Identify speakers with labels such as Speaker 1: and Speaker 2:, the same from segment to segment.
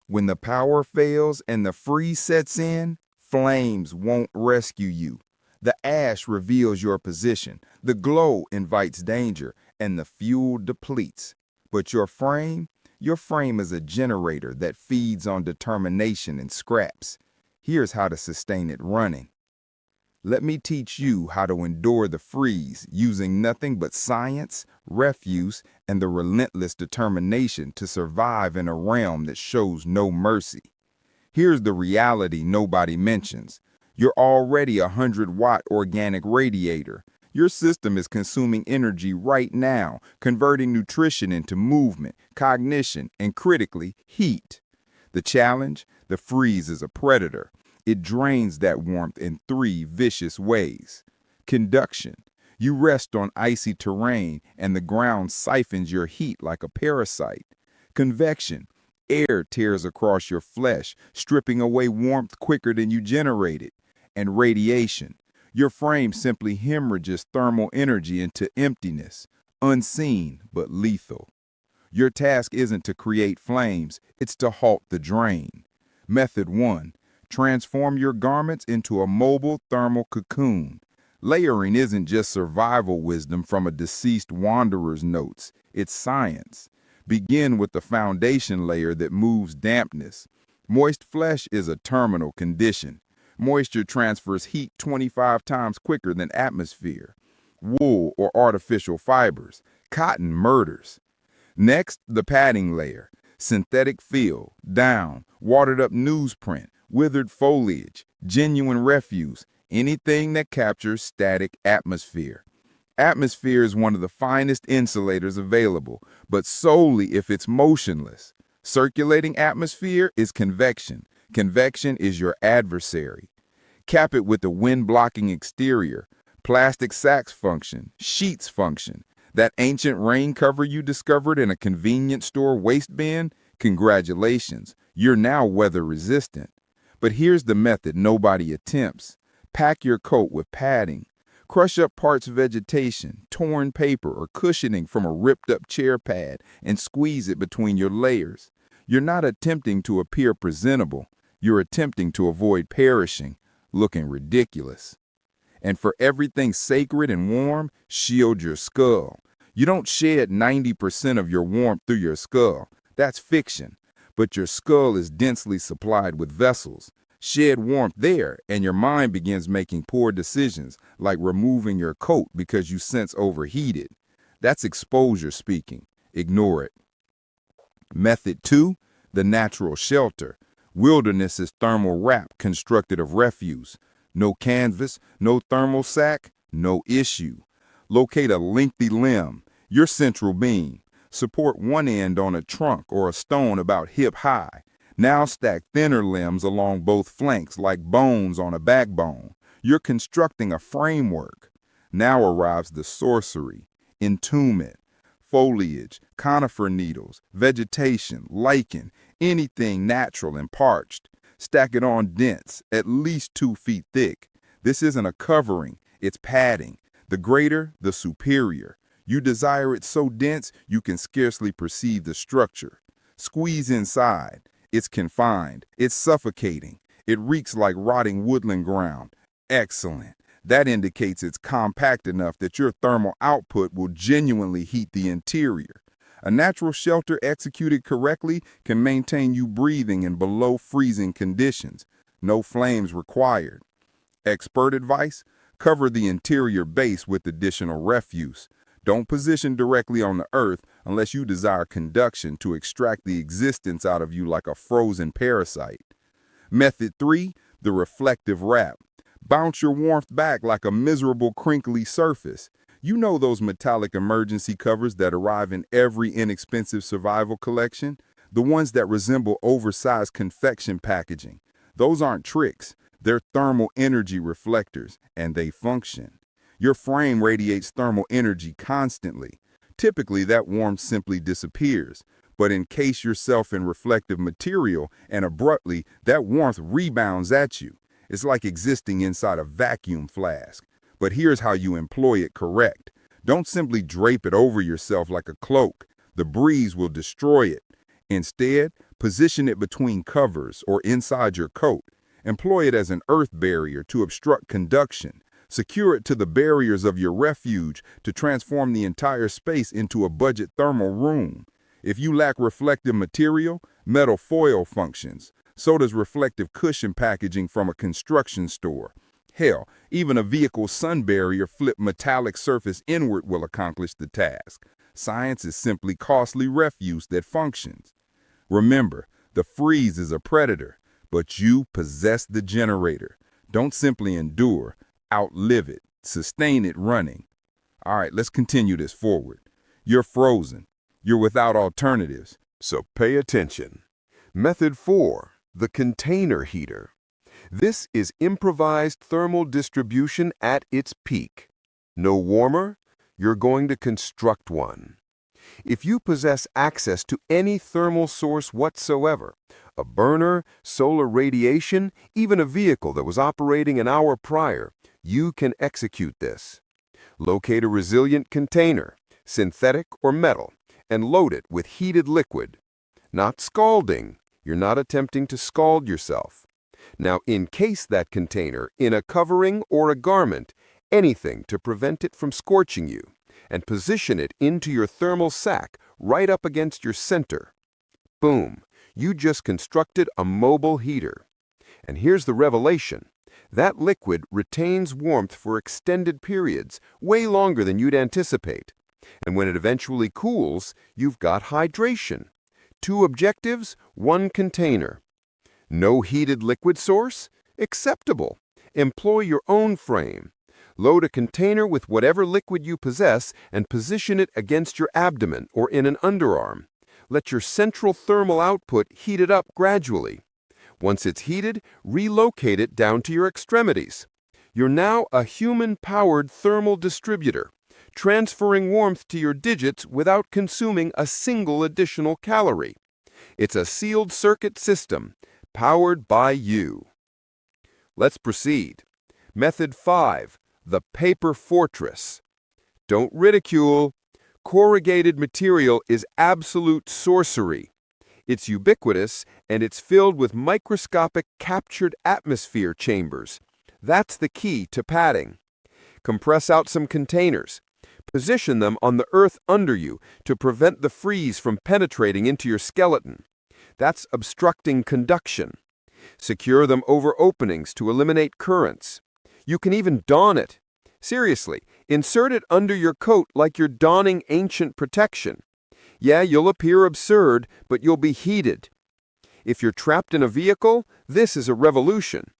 Speaker 1: When the power fails and the freeze sets in, flames won't rescue you. The ash reveals your position, the glow invites danger, and the fuel depletes. But your frame is a generator that feeds on determination and scraps. Here's how to sustain it running. Let me teach you how to endure the freeze using nothing but science, refuse, and the relentless determination to survive in a realm that shows no mercy. Here's the reality nobody mentions. You're already a 100-watt organic radiator. Your system is consuming energy right now, converting nutrition into movement, cognition, and critically, heat. The challenge? The freeze is a predator. It drains that warmth in three vicious ways. Conduction. You rest on icy terrain and the ground siphons your heat like a parasite. Convection. Air tears across your flesh, stripping away warmth quicker than you generate it. And radiation. Your frame simply hemorrhages thermal energy into emptiness, unseen but lethal. Your task isn't to create flames, it's to halt the drain. Method 1. Transform your garments into a mobile thermal cocoon. Layering isn't just survival wisdom from a deceased wanderer's notes, it's science. Begin with the foundation layer that moves dampness. Moist flesh is a terminal condition. Moisture transfers heat 25 times quicker than atmosphere. Wool or artificial fibers. Cotton murders. Next, the padding layer. Synthetic fill, down, watered up newsprint, withered foliage, genuine refuse, anything that captures static atmosphere. Atmosphere is one of the finest insulators available, but solely if it's motionless. Circulating atmosphere is convection. Convection is your adversary. Cap it with a wind-blocking exterior. Plastic sacks function, sheets function. That ancient rain cover you discovered in a convenience store waste bin? Congratulations, you're now weather resistant. But here's the method nobody attempts. Pack your coat with padding. Crush up parts vegetation, torn paper, or cushioning from a ripped-up chair pad and squeeze it between your layers. You're not attempting to appear presentable. You're attempting to avoid perishing, looking ridiculous. And for everything sacred and warm, shield your skull. You don't shed 90% of your warmth through your skull. That's fiction. But your skull is densely supplied with vessels. Shed warmth there, and your mind begins making poor decisions, like removing your coat because you sense overheated. That's exposure speaking. Ignore it. Method 2, the natural shelter. Wilderness is thermal wrap constructed of refuse. No canvas, no thermal sack, no issue. Locate a lengthy limb, your central beam. Support one end on a trunk or a stone about hip high. Now stack thinner limbs along both flanks like bones on a backbone. You're constructing a framework. Now arrives the sorcery, entombment, foliage, conifer needles, vegetation, lichen, anything natural and parched. Stack it on dense, at least 2 feet thick. This isn't a covering, it's padding. The greater, the superior. You desire it so dense you can scarcely perceive the structure. Squeeze inside. It's confined. It's suffocating. It reeks like rotting woodland ground. Excellent. That indicates it's compact enough that your thermal output will genuinely heat the interior. A natural shelter executed correctly can maintain you breathing in below freezing conditions. No flames required. Expert advice? Cover the interior base with additional refuse. Don't position directly on the earth unless you desire conduction to extract the existence out of you like a frozen parasite. Method 3, the reflective wrap. Bounce your warmth back like a miserable crinkly surface. You know those metallic emergency covers that arrive in every inexpensive survival collection? The ones that resemble oversized confection packaging. Those aren't tricks. They're thermal energy reflectors, and they function. Your frame radiates thermal energy constantly. Typically, that warmth simply disappears. But encase yourself in reflective material, and abruptly, that warmth rebounds at you. It's like existing inside a vacuum flask. But here's how you employ it correct. Don't simply drape it over yourself like a cloak. The breeze will destroy it. Instead, Position it between covers or inside your coat. Employ it as an earth barrier to obstruct conduction. Secure it to the barriers of your refuge to transform the entire space into a budget thermal room. If you lack reflective material, metal foil functions. So does reflective cushion packaging from a construction store. Hell, even a vehicle's sun barrier flipped metallic surface inward will accomplish the task. Science is simply costly refuse that functions. Remember, the freeze is a predator, but you possess the generator. Don't simply endure, outlive it, sustain it running. All right, let's continue this forward. You're frozen. You're without alternatives.
Speaker 2: So pay attention. Method 4, the container heater. This is improvised thermal distribution at its peak. No warmer? You're going to construct one. If you possess access to any thermal source whatsoever, a burner, solar radiation, even a vehicle that was operating an hour prior, you can execute this. Locate a resilient container, synthetic or metal, and load it with heated liquid. Not scalding. You're not attempting to scald yourself. Now encase that container in a covering or a garment, anything to prevent it from scorching you, and position it into your thermal sac right up against your center. Boom, you just constructed a mobile heater. And here's the revelation. That liquid retains warmth for extended periods, way longer than you'd anticipate. And when it eventually cools, you've got hydration. 2 objectives, 1 container. No heated liquid source? Acceptable. Employ your own frame. Load a container with whatever liquid you possess and position it against your abdomen or in an underarm. Let your central thermal output heat it up gradually. Once it's heated, relocate it down to your extremities. You're now a human-powered thermal distributor, transferring warmth to your digits without consuming a single additional calorie. It's a sealed circuit system, powered by you. Let's proceed. Method 5, the paper fortress. Don't ridicule. Corrugated material is absolute sorcery. It's ubiquitous, and it's filled with microscopic captured atmosphere chambers. That's the key to padding. Compress out some containers. Position them on the earth under you to prevent the freeze from penetrating into your skeleton. That's obstructing conduction. Secure them over openings to eliminate currents. You can even don it. Seriously, insert it under your coat like you're donning ancient protection. Yeah, you'll appear absurd, but you'll be heated. If you're trapped in a vehicle, this is a revolution.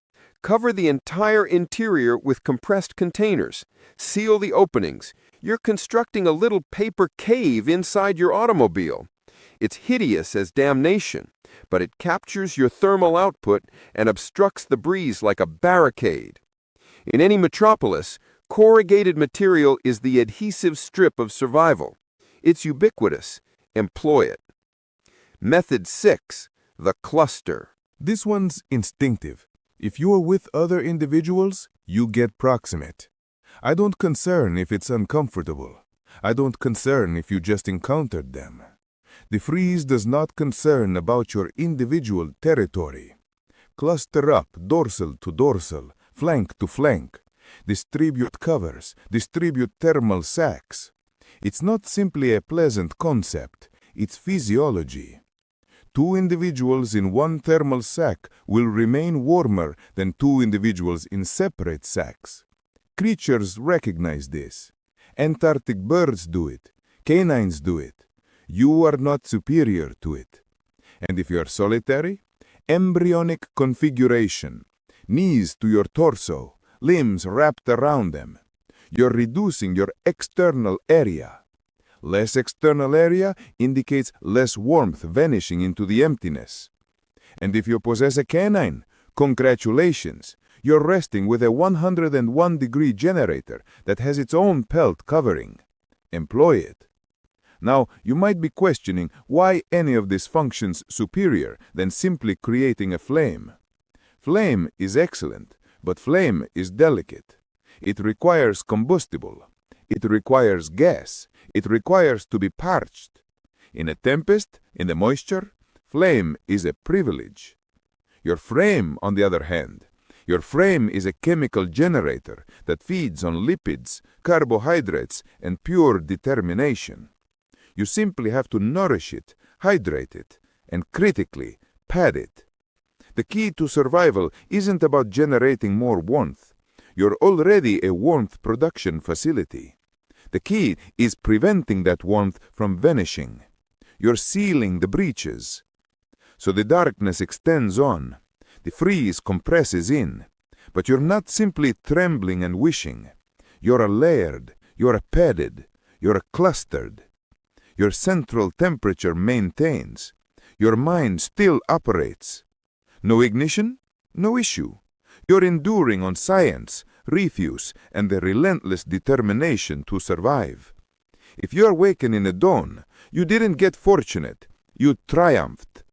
Speaker 2: Cover the entire interior with compressed containers. Seal the openings. You're constructing a little paper cave inside your automobile. It's hideous as damnation, but it captures your thermal output and obstructs the breeze like a barricade. In any metropolis, corrugated material is the adhesive strip of survival. It's ubiquitous. Employ it. Method 6, the cluster.
Speaker 3: This one's instinctive. If you are with other individuals, you get proximate. I don't concern if it's uncomfortable. I don't concern if you just encountered them. The freeze does not concern about your individual territory. Cluster up dorsal to dorsal, flank to flank. Distribute covers, distribute thermal sacs. It's not simply a pleasant concept, it's physiology. 2 individuals in one thermal sac will remain warmer than 2 individuals in separate sacs. Creatures recognize this. Antarctic birds do it. Canines do it. You are not superior to it. And if you are solitary, embryonic configuration. Knees to your torso, limbs wrapped around them. You're reducing your external area. Less external area indicates less warmth vanishing into the emptiness. And if you possess a canine, congratulations, you're resting with a 101-degree generator that has its own pelt covering. Employ it. Now, you might be questioning why any of this functions superior than simply creating a flame. Flame is excellent, but flame is delicate. It requires combustible. It requires gas. It requires to be parched. In a tempest, in the moisture, Flame is a privilege. Your frame, on the other hand, your frame is a chemical generator that feeds on lipids, carbohydrates, and pure determination. You simply have to nourish it, hydrate it, and critically, pad it. The key to survival isn't about generating more warmth. You're already a warmth production facility. The key is preventing that warmth from vanishing. You're sealing the breaches. So the darkness extends on. The freeze compresses in. But you're not simply trembling and wishing. You're a layered, you're a padded, you're a clustered. Your central temperature maintains. Your mind still operates. No ignition? No issue. You're enduring on science, refuse, and the relentless determination to survive. If you awaken in a dawn, you didn't get fortunate. You triumphed.